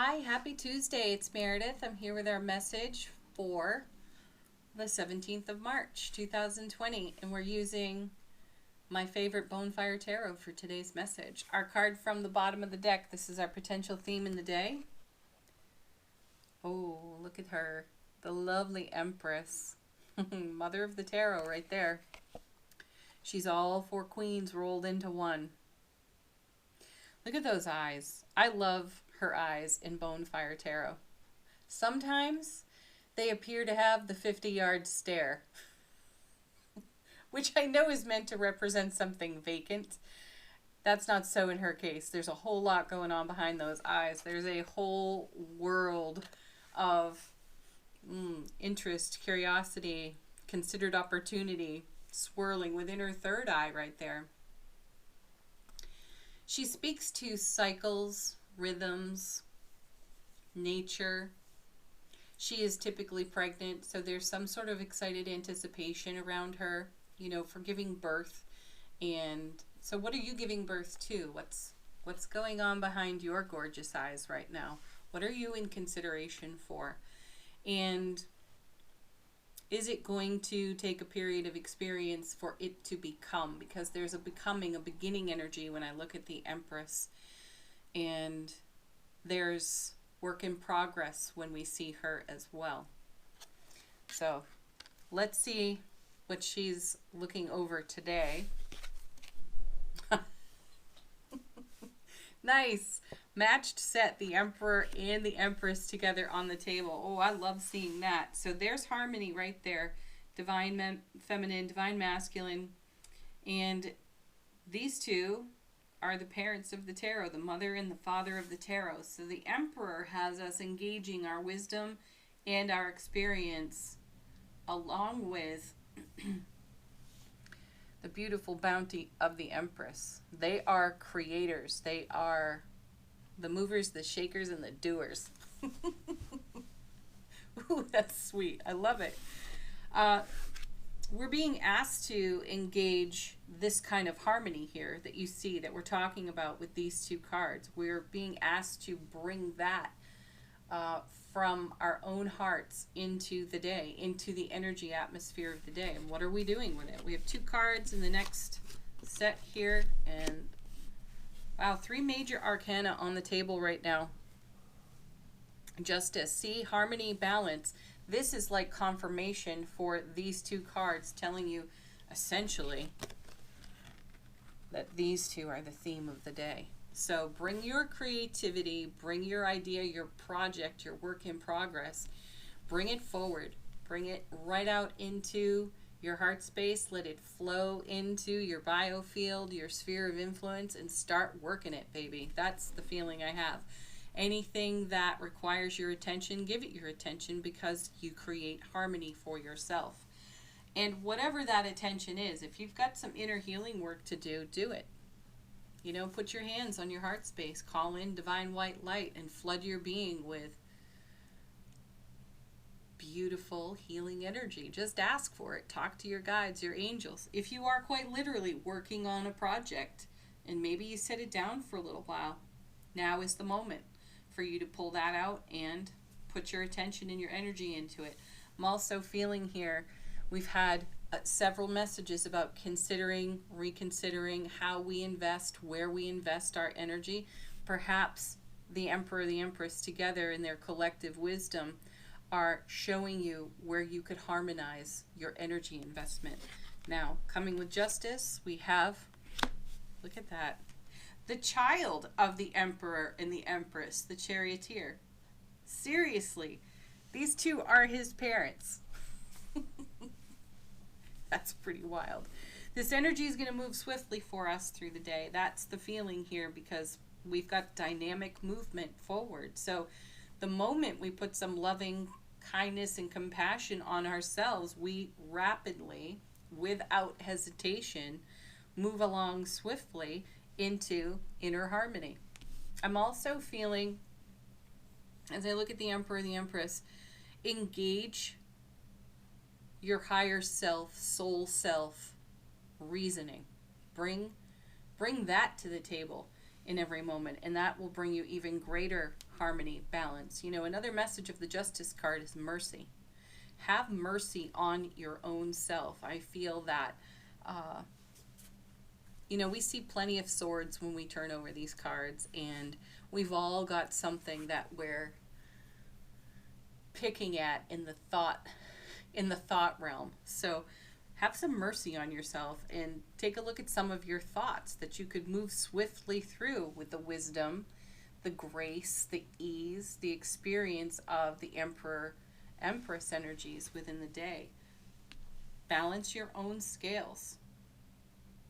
Hi, happy Tuesday. It's Meredith. I'm here with our message for the 17th of March, 2020, and we're using my favorite Bonefire Tarot for today's message. Our card from the bottom of the deck, this is our potential theme in the day. Oh, look at her. The lovely Empress. Mother of the Tarot right there. She's all four queens rolled into one. Look at those eyes. I love her eyes in Bonefire Tarot. Sometimes they appear to have the 50-yard stare, which I know is meant to represent something vacant. That's not so in her case. There's a whole lot going on behind those eyes. There's a whole world of interest, curiosity, considered opportunity swirling within her third eye right there. She speaks to cycles, rhythms, nature. She is typically pregnant, so there's some sort of excited anticipation around her, you know, for giving birth. And so what are you giving birth to? What's going on behind your gorgeous eyes right now? What are you in consideration for? And is it going to take a period of experience for it to become? Because there's a becoming, a beginning energy when I look at the Empress. And there's work in progress when we see her as well. So let's see what she's looking over today. Nice. Matched set, the Emperor and the Empress together on the table. Oh, I love seeing that. So there's harmony right there. Divine feminine, divine masculine. And these two are the parents of the tarot, the mother and the father of the tarot. So the Emperor has us engaging our wisdom and our experience along with the beautiful bounty of the Empress. They are creators. They are the movers, the shakers, and the doers. Ooh, that's sweet. I love it. We're being asked to engage this kind of harmony here that you see that we're talking about with these two cards. We're being asked to bring that from our own hearts into the day, into the energy atmosphere of the day. And what are we doing with it? We have two cards in the next set here, and wow, three major arcana on the table right now. Justice, see, harmony, balance. This is like confirmation for these two cards, telling you essentially that these two are the theme of the day. So bring your creativity, bring your idea, your project, your work in progress, bring it forward, bring it right out into your heart space, let it flow into your biofield, your sphere of influence, and start working it, baby. That's the feeling I have. Anything that requires your attention, give it your attention, because you create harmony for yourself. And whatever that attention is, if you've got some inner healing work to do, do it. You know, put your hands on your heart space, call in divine white light, and flood your being with beautiful healing energy. Just ask for it. Talk to your guides, your angels. If you are quite literally working on a project and maybe you set it down for a little while, now is the moment for you to pull that out and put your attention and your energy into it. I'm also feeling here, we've had several messages about considering, reconsidering how we invest, where we invest our energy. Perhaps the Emperor, the Empress together in their collective wisdom are showing you where you could harmonize your energy investment. Now, coming with Justice, we have, look at that, the child of the Emperor and the Empress, the Charioteer. Seriously, these two are his parents. That's pretty wild. This energy is going to move swiftly for us through the day. That's the feeling here, because we've got dynamic movement forward. So the moment we put some loving kindness and compassion on ourselves, we rapidly, without hesitation, move along swiftly into inner harmony. I'm also feeling, as I look at the Emperor, the Empress, engage your higher self, soul self reasoning. Bring that to the table. in every moment, and that will bring you even greater harmony, balance. You know, another message of the Justice card is mercy. Have mercy on your own self. I feel that, you know, we see plenty of swords when we turn over these cards, and we've all got something that we're picking at in the thought realm. So have some mercy on yourself and take a look at some of your thoughts that you could move swiftly through with the wisdom, the grace, the ease, the experience of the Emperor, Empress energies within the day. Balance your own scales.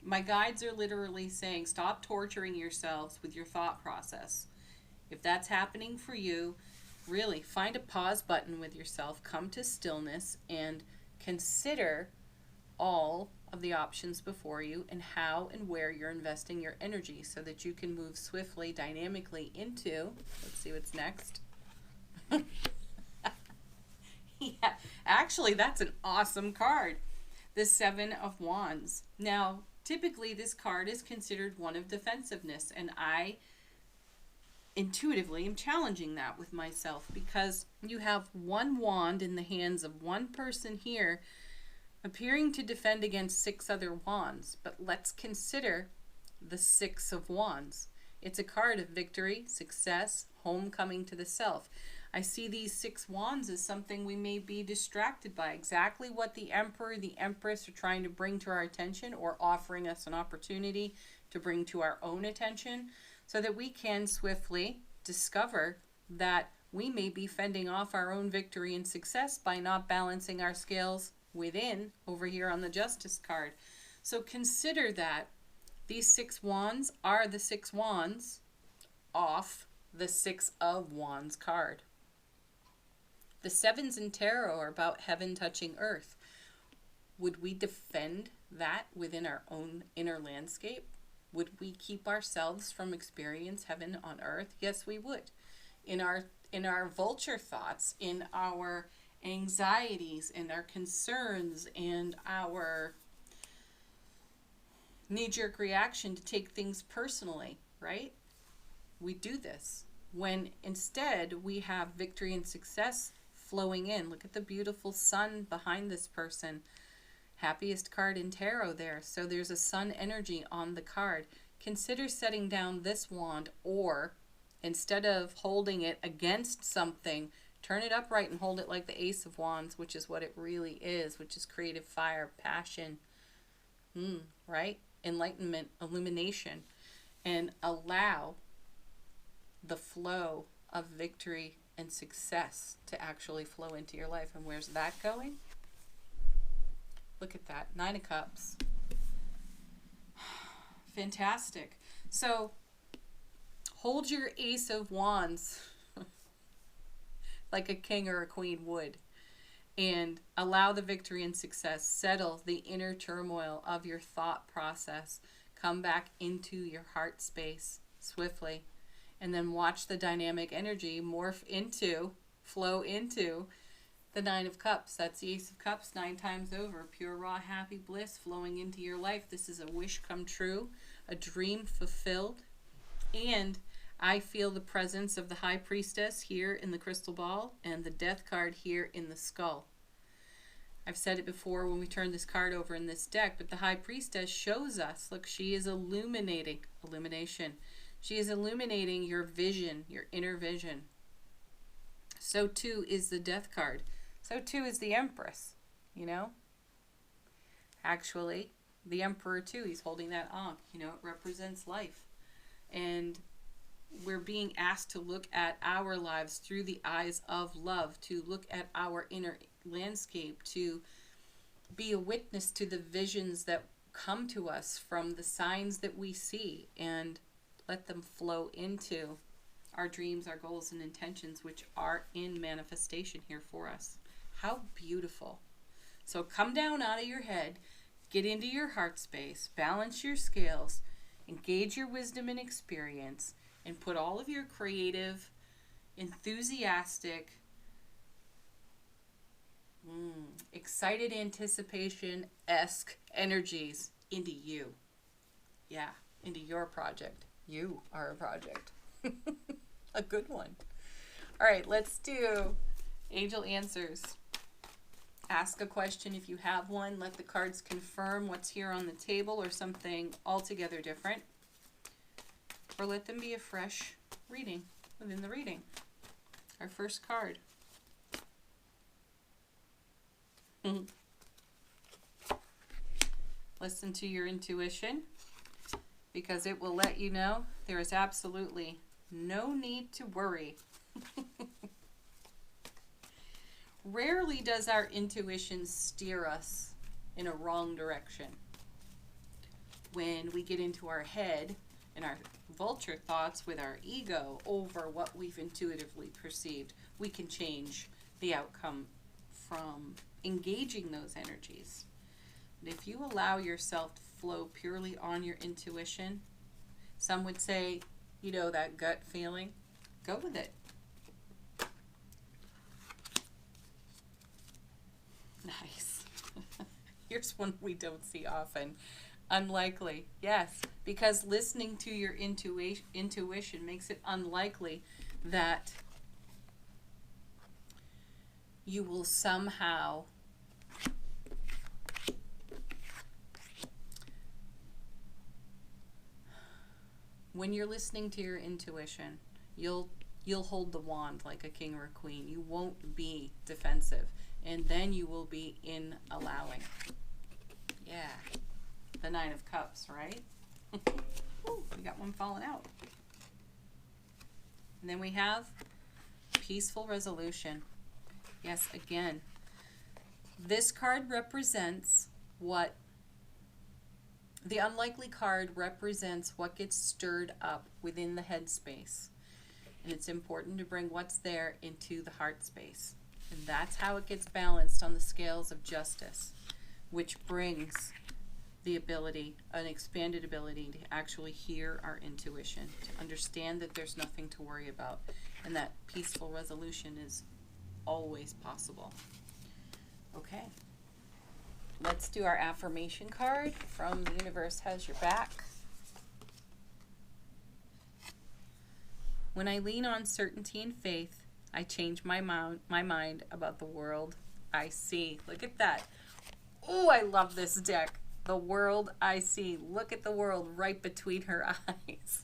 My guides are literally saying, stop torturing yourselves with your thought process. If that's happening for you, really find a pause button with yourself, come to stillness, and consider all of the options before you and how and where you're investing your energy so that you can move swiftly, dynamically into, let's see what's next. Yeah, actually, that's an awesome card. The Seven of Wands. Now, typically this card is considered one of defensiveness, and I intuitively am challenging that with myself because you have one wand in the hands of one person here appearing to defend against 6 other wands. But let's consider the Six of Wands. It's a card of victory, success, homecoming to the self. I see these 6 wands as something we may be distracted by, exactly what the Emperor, the Empress are trying to bring to our attention or offering us an opportunity to bring to our own attention so that we can swiftly discover that we may be fending off our own victory and success by not balancing our scales within over here on the Justice card. So consider that these 6 wands are the 6 wands off the Six of Wands card. The sevens in tarot are about heaven touching earth. Would we defend that within our own inner landscape? Would we keep ourselves from experience heaven on earth? Yes, we would. In our vulture thoughts, in our anxieties and our concerns and our knee-jerk reaction to take things personally, right? We do this when instead we have victory and success flowing in. Look at the beautiful sun behind this person. Happiest card in tarot there. So there's a sun energy on the card. Consider setting down this wand, or instead of holding it against something, turn it upright and hold it like the Ace of Wands, which is what it really is, which is creative fire, passion, right? Enlightenment, illumination, and allow the flow of victory and success to actually flow into your life. And where's that going? Look at that, 9 of Cups. Fantastic. So hold your Ace of Wands like a king or a queen would, and allow the victory and success. Settle the inner turmoil of your thought process. Come back into your heart space swiftly, and then watch the dynamic energy morph into, flow into the 9 of Cups. That's the Ace of Cups 9 times over. Pure, raw, happy bliss flowing into your life. This is a wish come true, a dream fulfilled. And I feel the presence of the High Priestess here in the crystal ball and the Death card here in the skull. I've said it before when we turn this card over in this deck, but the High Priestess shows us, look, she is illumination. She is illuminating your vision, your inner vision. So too is the Death card. So too is the Empress, you know. Actually, the Emperor too, he's holding that Ankh, you know, it represents life. And we're being asked to look at our lives through the eyes of love, to look at our inner landscape, to be a witness to the visions that come to us from the signs that we see, and let them flow into our dreams, our goals, and intentions, which are in manifestation here for us. How beautiful. So come down out of your head, get into your heart space, balance your scales, engage your wisdom and experience, and put all of your creative, enthusiastic, excited anticipation-esque energies into you. Yeah, into your project. You are a project. A good one. All right, let's do Angel Answers. Ask a question if you have one. Let the cards confirm what's here on the table or something altogether different. Or let them be a fresh reading within the reading. Our first card. Listen to your intuition, because it will let you know there is absolutely no need to worry. Rarely does our intuition steer us in a wrong direction. When we get into our head and our vulture thoughts with our ego over what we've intuitively perceived, we can change the outcome from engaging those energies. And if you allow yourself to flow purely on your intuition, some would say, you know, that gut feeling, go with it. Nice. Here's one we don't see often. Unlikely. Yes, because listening to your intuition makes it unlikely that you will somehow when you're listening to your intuition, you'll hold the wand like a king or a queen. You won't be defensive. And then you will be in allowing. Yeah. The Nine of Cups, right? Ooh, we got one falling out. And then we have peaceful resolution. Yes, again. This card represents what the unlikely card represents what gets stirred up within the head space. And it's important to bring what's there into the heart space. And that's how it gets balanced on the scales of justice, which brings the ability, an expanded ability to actually hear our intuition, to understand that there's nothing to worry about, and that peaceful resolution is always possible. Okay. Let's do our affirmation card from The Universe Has Your Back. When I lean on certainty and faith, I change my mind about the world I see. Look at that. Oh, I love this deck. The world I see. Look at the world right between her eyes.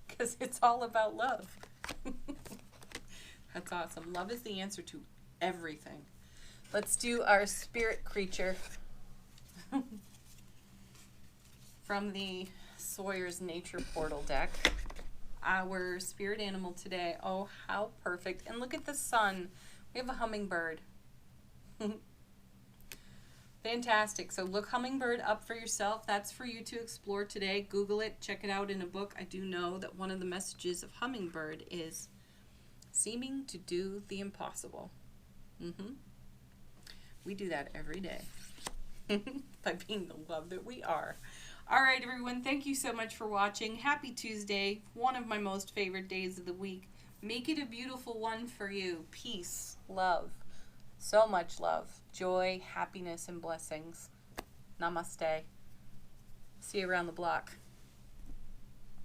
Because it's all about love. That's awesome. Love is the answer to everything. Let's do our spirit creature from the Sawyer's Nature Portal deck. Our spirit animal today. Oh, how perfect. And look at the sun. We have a hummingbird. Fantastic. So look hummingbird up for yourself. That's for you to explore today. Google it. Check it out in a book. I do know that one of the messages of hummingbird is seeming to do the impossible. We do that every day by being the love that we are. All right, everyone. Thank you so much for watching. Happy Tuesday. One of my most favorite days of the week. Make it a beautiful one for you. Peace, love, so much love, joy, happiness, and blessings. Namaste. See you around the block.